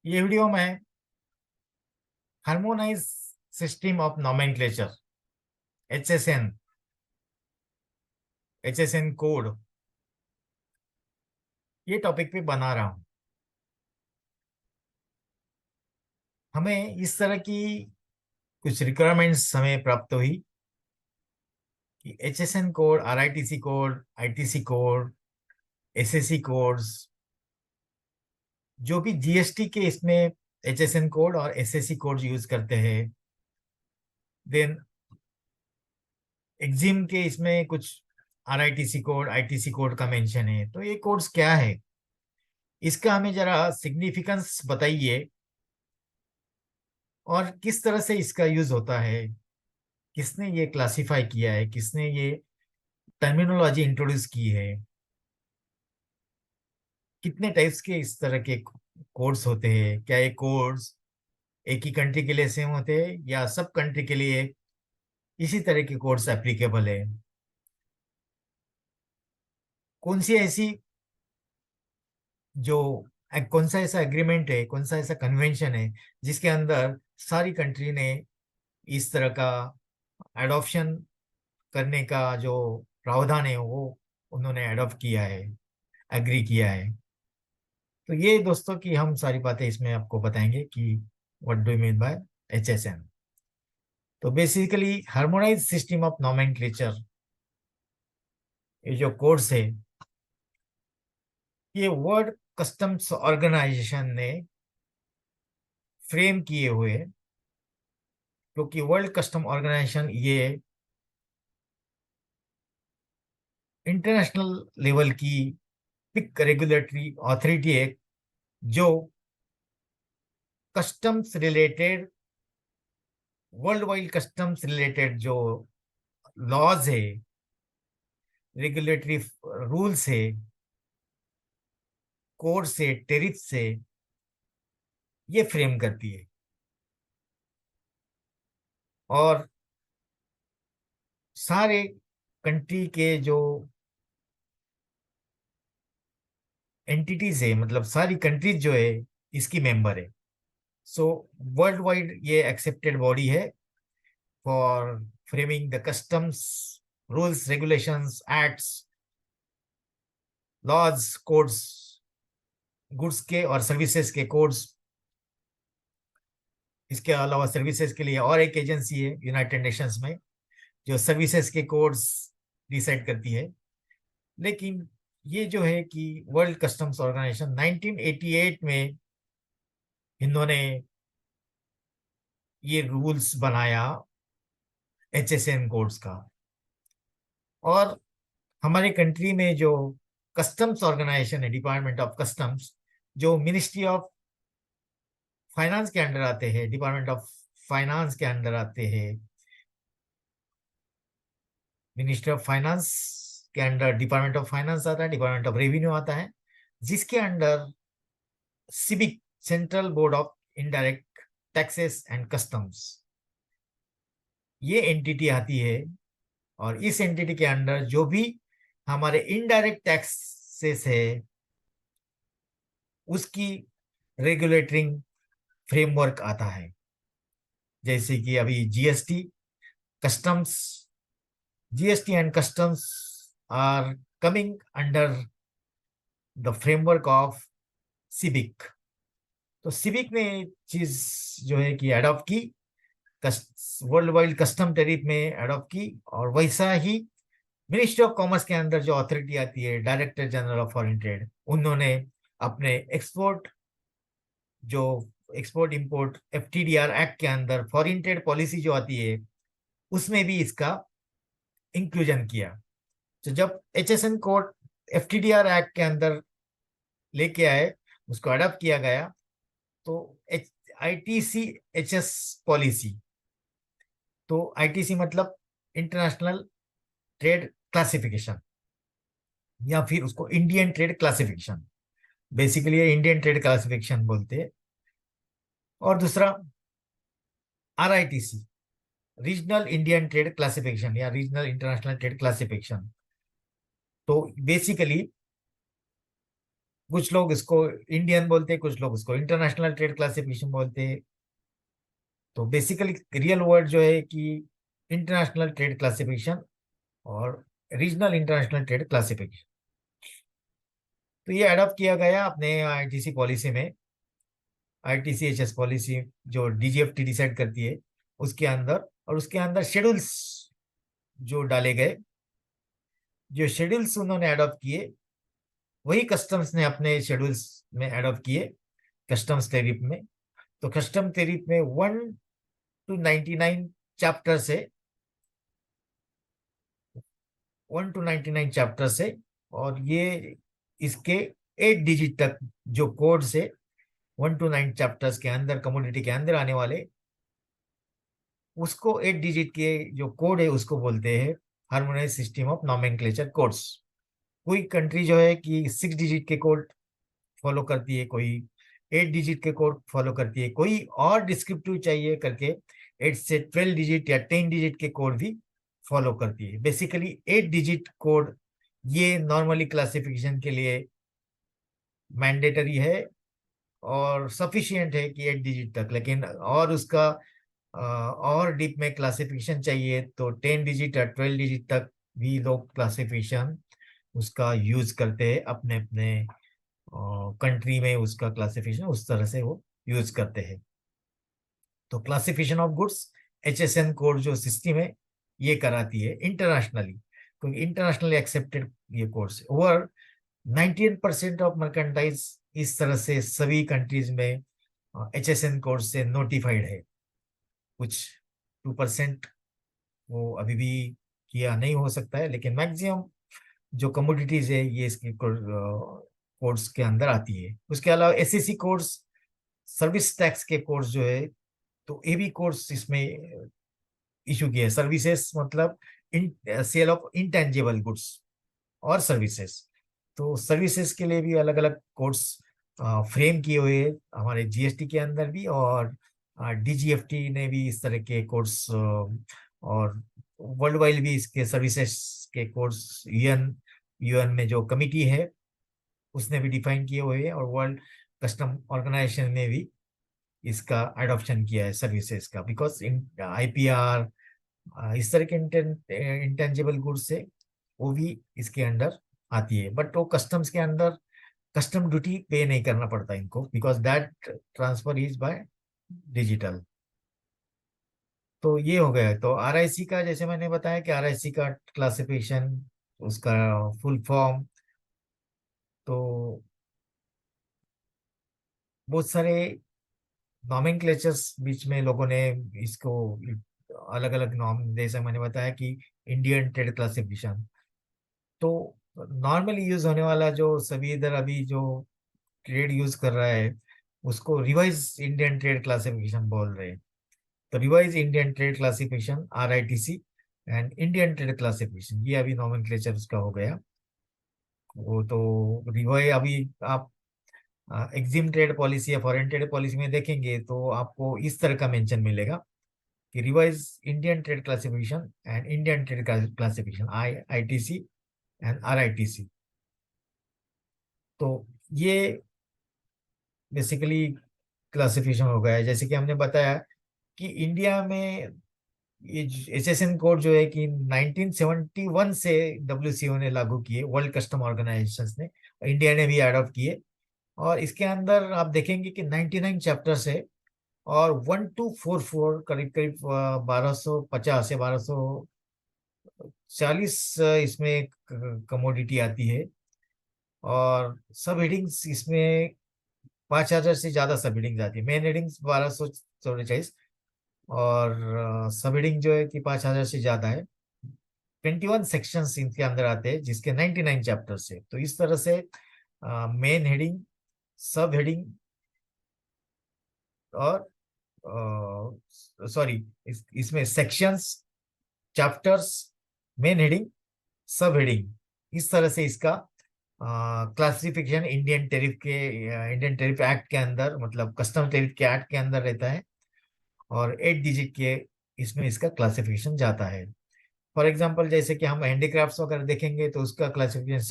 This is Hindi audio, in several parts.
ये वीडियो में harmonise system of nomenclature HSN HSN code ये टॉपिक पे बना रहा हूं। हमें इस तरह की कुछ रिक्वायरमेंट्स हमें प्राप्त हुई कि HSN code, RITC code, ITC code, SSC codes, जो भी जीएसटी के इसमें एचएसएन कोड और एसएससी कोड यूज करते हैं। देन एग्जिम के इसमें कुछ आरआईटीसी कोड, आईटीसी कोड का मेंशन है। तो ये कोड्स क्या है, इसका हमें जरा सिग्निफिकेंस बताइए और किस तरह से इसका यूज होता है, किसने ये क्लासिफाई किया है, किसने ये टर्मिनोलॉजी इंट्रोड्यूस की है, कितने टाइप्स के इस तरह के कोड्स होते हैं, क्या ये कोड्स एक ही कंट्री के लिए सेम होते हैं या सब कंट्री के लिए इसी तरह के कोड्स एप्लीकेबल है। कौन सी ऐसी जो कौन सा ऐसा एग्रीमेंट है, कौन सा ऐसा कन्वेंशन है जिसके अंदर सारी कंट्री ने इस तरह का एडॉप्शन करने का जो प्रावधान है वो उन्होंने एडॉप्ट किया है, एग्री किया है। तो ये दोस्तों की हम सारी बातें इसमें आपको बताएंगे कि what do mean by HSN. तो basically harmonise system of nomenclature, ये जो कोर्स है ये वर्ल्ड कस्टम्स ऑर्गेनाइजेशन ने फ्रेम किए हुए हैं, क्योंकि वर्ल्ड कस्टम ऑर्गेनाइजेशन ये इंटरनेशनल लेवल की पिक रेगुलेटरी अथॉरिटी है जो customs related, world wide customs related जो लॉज है, रेगुलेटरी रूल्स है, कोड से, टेरिफ से ये फ्रेम करती है। और सारे कंट्री के जो एंटिटीज है, मतलब सारी कंट्रीज जो है इसकी मेंबर है। सो वर्ल्ड वाइड ये एक्सेप्टेड बॉडी है for framing the customs rules, regulations, acts, laws, codes, goods के और सर्विसेज के कोड्स। इसके अलावा सर्विसेज के लिए और एक एजेंसी है यूनाइटेड नेशंस में जो सर्विसेज के कोड्स डिसाइड करती है। लेकिन ये जो है कि वर्ल्ड कस्टम्स ऑर्गेनाइजेशन 1988 में इन्होंने ये रूल्स बनाया एचएसएन कोड्स का। और हमारे कंट्री में जो कस्टम्स ऑर्गेनाइजेशन है, डिपार्टमेंट ऑफ कस्टम्स, जो मिनिस्ट्री ऑफ फाइनेंस के अंडर आते हैं, डिपार्टमेंट ऑफ फाइनेंस के अंडर आते हैं, मिनिस्ट्री ऑफ फाइनेंस के अंडर डिपार्टमेंट ऑफ फाइनेंस आता है, डिपार्टमेंट ऑफ रेवेन्यू आता है, जिसके under CBIC, central board of indirect taxes and customs, ये एंटिटी आती है। और इस एंटिटी के अंडर जो भी हमारे इनडायरेक्ट टैक्सेस है उसकी रेगुलेटिंग फ्रेमवर्क आता है। जैसे कि अभी GST, customs, GST and customs are coming under the framework of CBIC. तो सिबिक ने चीज जो है कि अडॉप्ट की, वर्ल्ड वाइड कस्टम टैरिफ में अडॉप्ट की। और वैसा ही मिनिस्ट्री ऑफ कॉमर्स के अंदर जो अथॉरिटी आती है, director general of foreign trade, उन्होंने अपने एक्सपोर्ट, जो एक्सपोर्ट इंपोर्ट एफटीडीआर एक्ट के अंदर फॉरेन ट्रेड पॉलिसी जो आती है उसमें भी इसका इंक्लूजन किया। तो जब एचएसएन कोड एफटीडीआर एक्ट के अंदर लेके आए, उसको अडॉप्ट किया गया, तो आईटीसी एचएस पॉलिसी, तो आईटीसी मतलब इंटरनेशनल ट्रेड क्लासिफिकेशन या फिर उसको Indian trade classification, basically Indian trade classification बोलते हैं। और दूसरा आरआईटीसी, रीजनल इंडियन ट्रेड क्लासिफिकेशन या रीजनल इंटरनेशनल ट्रेड क्लासिफिकेशन। तो बेसिकली कुछ लोग इसको इंडियन बोलते हैं, कुछ लोग इसको इंटरनेशनल ट्रेड क्लासिफिकेशन बोलते हैं। तो बेसिकली रियल वर्ड जो है कि इंटरनेशनल ट्रेड क्लासिफिकेशन और रीजनल इंटरनेशनल ट्रेड क्लासिफिकेशन। तो ये अडॉप्ट किया गया अपने आईटीसी पॉलिसी में, आईटीसीएचएस पॉलिसी जो डीजीएफटी डिसाइड करती है उसके अंदर। और उसके अंदर शेड्यूल्स जो डाले गए, जो शेड्यूल्स उन्होंने अडॉप्ट किए, वही कस्टम्स ने अपने शेड्यूल्स में अडॉप्ट किए कस्टम्स टैरिफ में। तो कस्टम टैरिफ में 1 to 99 चैप्टर से, 1 to 99 चैप्टर से, और ये इसके 8 डिजिट तक जो कोड से 1 to 9 चैप्टर्स के अंदर कमोडिटी के अंदर आने वाले, उसको 8 डिजिट के जो कोड है उसको बोलते हैं harmonise system of nomenclature codes. कोई कंट्री जो है कि 6 डिजिट के कोड फॉलो करती है, कोई 8 डिजिट के कोड फॉलो करती है, कोई और डिस्क्रिप्टिव चाहिए करके 8 से 12 डिजिट या 10 डिजिट के कोड भी फॉलो करती है। बेसिकली 8 डिजिट कोड ये नॉर्मली क्लासिफिकेशन के लिए मैंडेटरी है और सफिशियंट है कि 8 डिजिट तक। लेकिन और उसका और डीप में क्लासिफिकेशन चाहिए तो 10 डिजिट या 12 डिजिट तक भी लोग क्लासिफिकेशन उसका यूज करते हैं, अपने अपने कंट्री में उसका क्लासिफिकेशन उस तरह से वो यूज करते हैं। तो classification of goods HSN code जो सिस्टम है ये कराती है इंटरनेशनली, क्योंकि इंटरनेशनली एक्सेप्टेड ये कोड्स। ओवर 98% ऑफ मर्केंटाइज इस तरह से सभी कंट्रीज में एचएसएन कोड से नोटिफाइड है। कुछ 2% वो अभी भी किया नहीं हो सकता है, लेकिन मैक्सिमम जो कमोडिटीज है ये इसके कोड्स के अंदर आती है। उसके अलावा एसएससी कोड्स, सर्विस टैक्स के कोड्स जो है, तो ये भी कोड्स इसमें इशू किए। सर्विसेज मतलब सेल ऑफ इंटेंजिबल गुड्स और सर्विसेज, तो सर्विसेज के लिए भी अलग अलग कोड्स फ्रेम किए हुए हैं हमारे जीएसटी के अंदर भी, और डीजीएफटी ने भी इस तरह के कोड्स, और वर्ल्ड वाइड भी इसके सर्विसेज के कोड्स यूएन यूएन में जो कमिटी है उसने भी डिफाइन किए हुए हैं, और वर्ल्ड कस्टम ऑर्गेनाइजेशन ने भी इसका अडॉप्शन किया है सर्विसेज का। बिकॉज आईपीआर इस तरह के इंटेंजिबल गुड्स से वो भी इसके अंडर आती है, बट वो कस्टम्स के अंदर कस्टम ड्यूटी पे नहीं करना पड़ता इनको, because that transfer is by digital. तो ये हो गया। तो आरआईसी का जैसे मैंने बताया कि आरआईसी का क्लासिफिकेशन, उसका फुल फॉर्म, तो बहुत सारे नॉमेनक्लेचर्स बीच में लोगों ने इसको अलग अलग नाम, जैसे मैंने बताया कि इंडियन ट्रेड क्लासिफिकेशन, तो नॉर्मली यूज होने वाला जो सभी इधर अभी जो ट्रेड यूज कर रहा है उसको रिवाइज इंडियन ट्रेड क्लासिफिकेशन बोल रहे हैं। तो revise Indian trade classification RITC and Indian trade classification, ये अभी नॉमेनक्लेचर उसका हो गया। वो तो रिवाइज अभी आप एग्जिम ट्रेड पॉलिसी या फॉरेन ट्रेड पॉलिसी में देखेंगे तो आपको इस तरह का मेंशन मिलेगा कि revise Indian trade classification and Indian trade classification ITC and RITC. तो ये बेसिकली क्लासिफिकेशन हो गया है। जैसे कि हमने बताया कि इंडिया में ये एचएसएन कोड जो है कि 1971 से डब्ल्यूसीओ ने लागू किए, वर्ल्ड कस्टम ऑर्गेनाइजेशन ने, इंडिया ने भी अडॉप्ट किए। और इसके अंदर आप देखेंगे कि 99 चैप्टर्स है, और 1244 करीब करीब 1250 या 1240 इसमें कमोडिटी आती है। और सब हेडिंग्स इसमें 5,000 से ज्यादा सब हेडिंग्स आती है। मेन हेडिंग्स 1244, और सब हेडिंग जो है कि 5,000 से ज्यादा है। 21 सेक्शंस इनके अंदर आते हैं जिसके 99 चैप्टर्स है। तो इस तरह से मेन हेडिंग, सब हेडिंग, और सॉरी इसमें सेक्शंस, चैप्टर्स, मेन हेडिंग, सब हेडिंग, इस तरह से इसका क्लासिफिकेशन इंडियन टेरिफ एक्ट के अंदर, मतलब कस्टम टेरिफ के एक्ट के अंदर रहता है। और 8 डिजिट के इसमें इसका क्लासिफिकेशन जाता है। फॉर एग्जाम्पल जैसे कि हम हैंडीक्राफ्ट्स वगैरह देखेंगे तो उसका क्लासिफिकेशन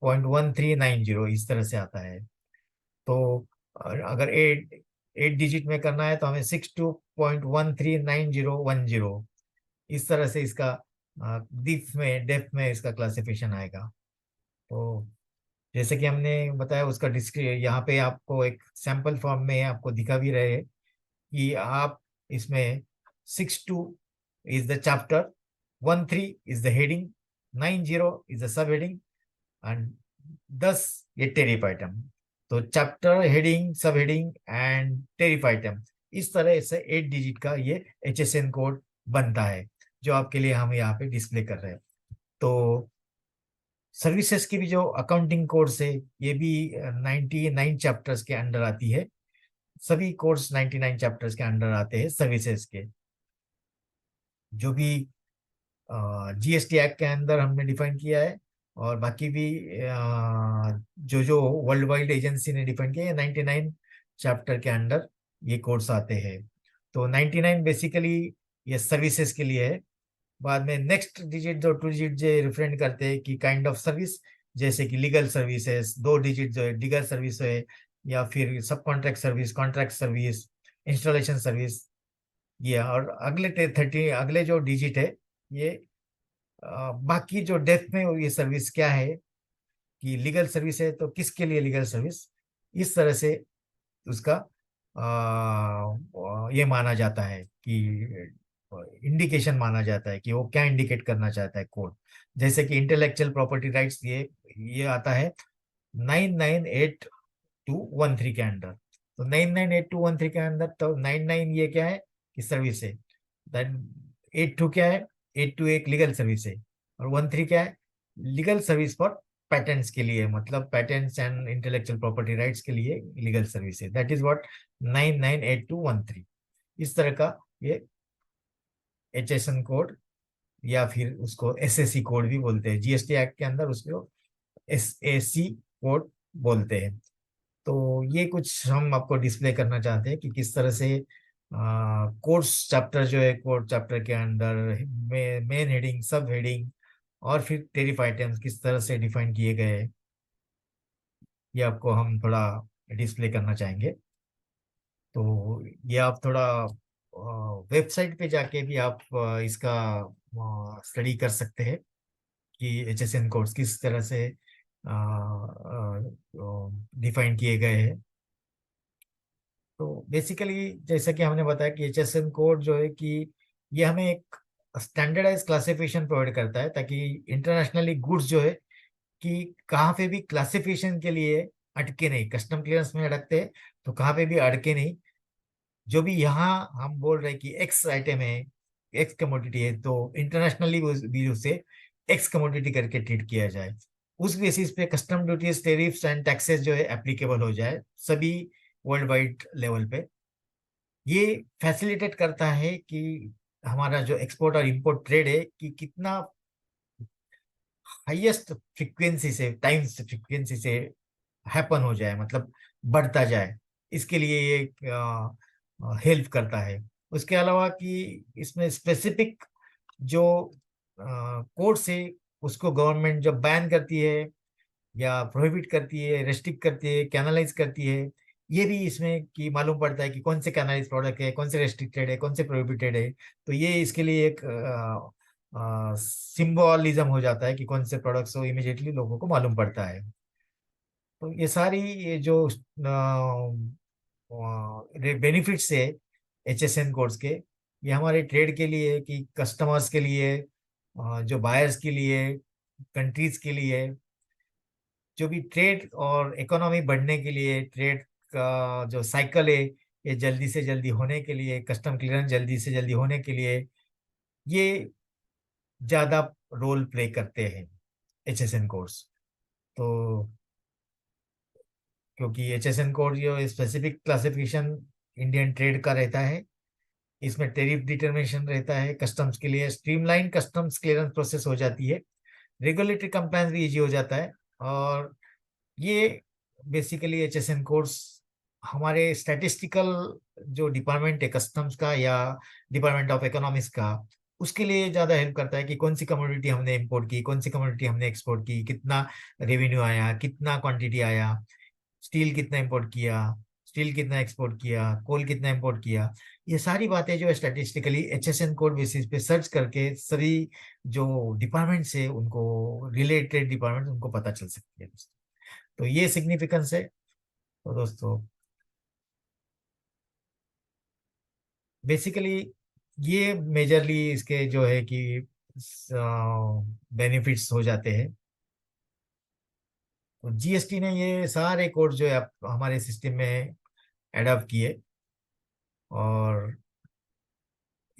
6.1390 इस तरह से आता है। तो अगर 8 डिजिट में करना है तो हमें 62.139010 इस तरह से इसका डेप्थ में इसका क्लासिफिकेशन आएगा। तो जैसे कि हमने बताया उसका डिस्क्रिप यहाँ पे आपको एक सैंपल फॉर्म में आपको दिखा भी रहे हैं कि आप इसमें 62 is the chapter, 13 is the heading, 90 is the sub heading and 10 ये टेरिफ आइटम। तो चैप्टर, हेडिंग, सब हेडिंग एंड टेरिफ आइटम, इस तरह से 8 डिजिट का ये HSN कोड बनता है जो आपके लिए हम यहाँ पे डिस्प्ले कर रहे हैं। तो सर्विसेज की भी जो अकाउंटिंग कोर्स है ये भी 99 चैप्टर्स के अंडर आती है। सभी कोर्स 99 चैप्टर्स के अंडर आते हैं सर्विसेज के। जो भी GST एक्ट के अंदर हमने डिफाइन किया है और बाकी भी जो जो वर्ल्ड वाइड एजेंसी ने डिफाइन किया है 99 चैप्टर के अंडर ये कोर्स आते हैं। तो 99 बेसिकली ये सर्विसेज के लिए है। बाद में नेक्स्ट डिजिट जो 2 डिजिट जो रिफरेंट करते हैं कि काइंड ऑफ सर्विस, जैसे कि लीगल सर्विसेज, 2 डिजिट जो है लीगल सर्विस है, या फिर सब contract service, contract service, installation service, ये। और अगले जो डिजिट है ये बाकी जो डेप्थ में ये सर्विस क्या है कि लीगल सर्विस है तो किसके लिए लीगल सर्विस, इस तरह से उसका ये माना जाता है कि इंडिकेशन माना जाता है कि वो क्या इंडिकेट करना चाहता है कोड। जैसे कि इंटेलेक्चुअल प्रॉपर्टी राइट्स, ये आता है 998213 के अंदर। तो 998213 के अंदर तो 99 ये क्या है कि सर्विस है, देन 82 क्या है, 82 एक लीगल सर्विस है, और 13 क्या है, लीगल सर्विस फॉर पैटेंट्स के लिए, मतलब patents and intellectual property rights के लिए लीगल सर्विस है। That is what 998213। इस तरह का ये HSN कोड, या फिर उसको SAC कोड भी बोलते हैं। GST एक्ट के अंदर उसको SAC कोड बोलते हैं। तो ये कुछ हम आपको डिस्प्ले करना चाहते हैं कि किस तरह से कोर्स चैप्टर जो है, कोर्स चैप्टर के अंदर मेन हेडिंग, सब हेडिंग और फिर टेरिफ आइटम्स किस तरह से डिफाइन किए गए हैं, ये आपको हम थोड़ा डिस्प्ले करना चाहेंगे। तो ये आप थोड़ा वेबसाइट पे जाके भी आप इसका स्टडी कर सकते हैं कि HSN कोड्स किस तरह से डिफाइन किए गए हैं। तो बेसिकली जैसा कि हमने बताया कि HSN कोड जो है कि ये हमें एक स्टैंडर्डाइज क्लासिफिकेशन प्रोवाइड करता है, ताकि इंटरनेशनली गुड्स जो है कि कहाँ पे भी क्लासिफिकेशन के लिए अटके नहीं, कस्टम क्लियरेंस में अटकते हैं तो कहाँ पे भी अटके नहीं। जो भी यहाँ हम बोल रहे हैं कि एक्स आइटम है, एक्स कमोडिटी है, तो इंटरनेशनली भी उसे एक्स कमोडिटी करके ट्रीट किया जाए। उस बेसिस पे custom duties, tariffs and taxes जो है एप्लीकेबल हो जाए सभी वर्ल्ड वाइड लेवल पे। ये फैसिलिटेट करता है कि हमारा जो एक्सपोर्ट और इंपोर्ट ट्रेड है कि कितना हाईएस्ट फ्रिक्वेंसी से, टाइम फ्रिक्वेंसी से हैपन हो जाए, मतलब बढ़ता जाए, इसके लिए ये हेल्प करता है। उसके अलावा कि इसमें स्पेसिफिक जो कोर्स है उसको गवर्नमेंट जब बैन करती है या प्रोहिबिट करती है, रेस्ट्रिक्ट करती है, कैनलाइज करती है, ये भी इसमें कि मालूम पड़ता है कि कौन से कैनलाइज प्रोडक्ट है, कौन से रेस्ट्रिक्टेड है, कौन से प्रोहिबिटेड है। तो ये इसके लिए एक सिंबॉलिज्म हो जाता है कि कौन से प्रोडक्ट्स हो, इमिडिएटली लोगों को मालूम पड़ता है। तो ये सारी ये जो बेनिफिट्स है HSN कोड्स के, ये हमारे ट्रेड के लिए, कि कस्टमर्स के लिए, जो बायर्स के लिए, कंट्रीज के लिए, जो भी ट्रेड और इकोनॉमी बढ़ने के लिए, ट्रेड का जो साइकिल है ये जल्दी से जल्दी होने के लिए, कस्टम क्लियरेंस जल्दी से जल्दी होने के लिए, ये ज्यादा रोल प्ले करते हैं HSN कोड्स। तो क्योंकि HSN कोड जो स्पेसिफिक क्लासिफिकेशन इंडियन ट्रेड का रहता है, इसमें टेरिफ डिटर्मिनेशन रहता है, कस्टम्स के लिए स्ट्रीमलाइन कस्टम्स क्लियरेंस प्रोसेस हो जाती है, रेगुलेटरी कंप्लायंस भी इजी हो जाता है। और ये बेसिकली HSN कोड्स हमारे स्टैटिस्टिकल जो डिपार्टमेंट है कस्टम्स का या डिपार्टमेंट ऑफ इकोनॉमिक्स का, उसके लिए ज्यादा हेल्प करता है कि कौन सी कमोडिटी हमने इंपोर्ट की, कौन सी कमोडिटी हमने एक्सपोर्ट की, कितना रेवेन्यू आया, कितना क्वांटिटी आया, स्टील कितना इंपोर्ट किया, स्टील कितना एक्सपोर्ट किया, कोल कितना इंपोर्ट किया। ये सारी बातें जो है स्टैटिस्टिकली HSN कोड बेसिस पे सर्च करके सभी जो डिपार्टमेंट्स है उनको, रिलेटेड डिपार्टमेंट उनको पता चल सकती है दोस्तों। तो ये सिग्निफिकेंस है। तो दोस्तों बेसिकली ये मेजरली इसके जो है कि बेनिफिट्स हो जाते हैं। तो GST ने ये सारे कोड जो है हमारे सिस्टम में एडॉप्ट किए, और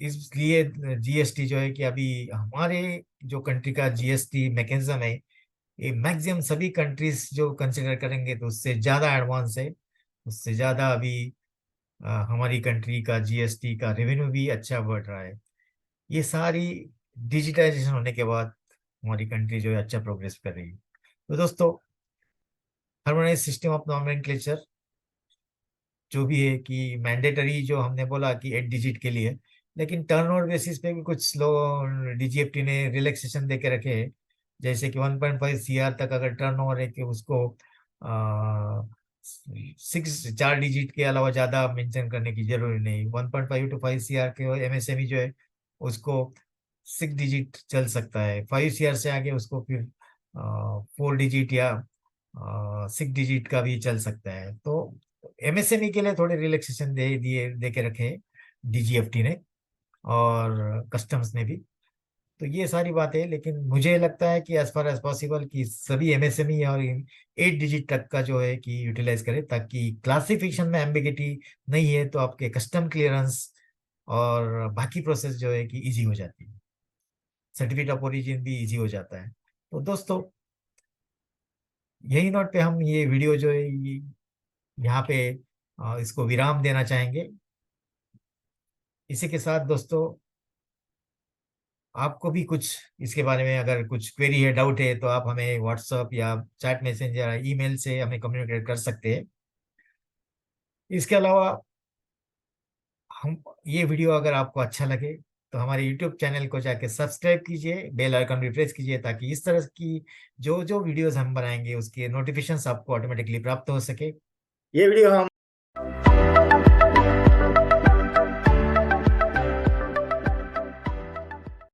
इसलिए GST जो है कि अभी हमारे जो कंट्री का GST मैकेनिज्म है, ये मैक्सिमम सभी कंट्रीज जो कंसिडर करेंगे तो उससे ज़्यादा एडवांस है, उससे ज़्यादा अभी हमारी कंट्री का GST का रेवेन्यू भी अच्छा बढ़ रहा है। ये सारी डिजिटाइजेशन होने के बाद हमारी कंट्री जो है अच्छा प्रोग्रेस कर रही है। तो दोस्तों हार्मोनाइज सिस्टम ऑफ नॉमेनक्लेचर जो भी है कि मैंडेटरी जो हमने बोला कि 8 डिजिट के लिए, लेकिन टर्नओवर बेसिस पे भी कुछ लोग DGFT ने रिलैक्सेशन दे के रखे हैं। जैसे कि 1.5 CR तक अगर टर्नओवर है कि उसको 4 डिजिट के अलावा ज़्यादा मेंशन करने की जरूरी नहीं। 1.5 to 5 CR के MSME जो है उसको 6 डिजिट चल सकता है। 5 CR से आगे उसको फिर 4 डिजिट या 6 डिजिट का भी चल सकता है। तो MSME के लिए थोड़े रिलैक्सेशन दे के रखे DGFT ने और कस्टम्स ने भी। तो ये सारी बातें, लेकिन मुझे लगता है कि एज फार एज पॉसिबल कि सभी MSME और 8 डिजिट तक का जो है कि यूटिलाइज करें, ताकि क्लासिफिकेशन में एम्बिगिटी नहीं है तो आपके कस्टम क्लियरेंस और बाकी प्रोसेस जो है कि इजी हो जाती है, सर्टिफिकेट ऑफ ओरिजिन भी इजी हो जाता है। तो दोस्तों यही नोट पे हम ये वीडियो जो है यहाँ पे इसको विराम देना चाहेंगे। इसी के साथ दोस्तों आपको भी कुछ इसके बारे में अगर कुछ क्वेरी है, डाउट है, तो आप हमें व्हाट्सएप या चैट मैसेंजर या ईमेल से हमें कम्युनिकेट कर सकते हैं। इसके अलावा हम ये वीडियो अगर आपको अच्छा लगे तो हमारे यूट्यूब चैनल को जाके सब्सक्राइब कीजिए, बेल आइकन भी प्रेस कीजिए, ताकि इस तरह की जो जो वीडियोस हम बनाएंगे उसके नोटिफिकेशंस आपको ऑटोमेटिकली प्राप्त हो सके। ये वीडियो हम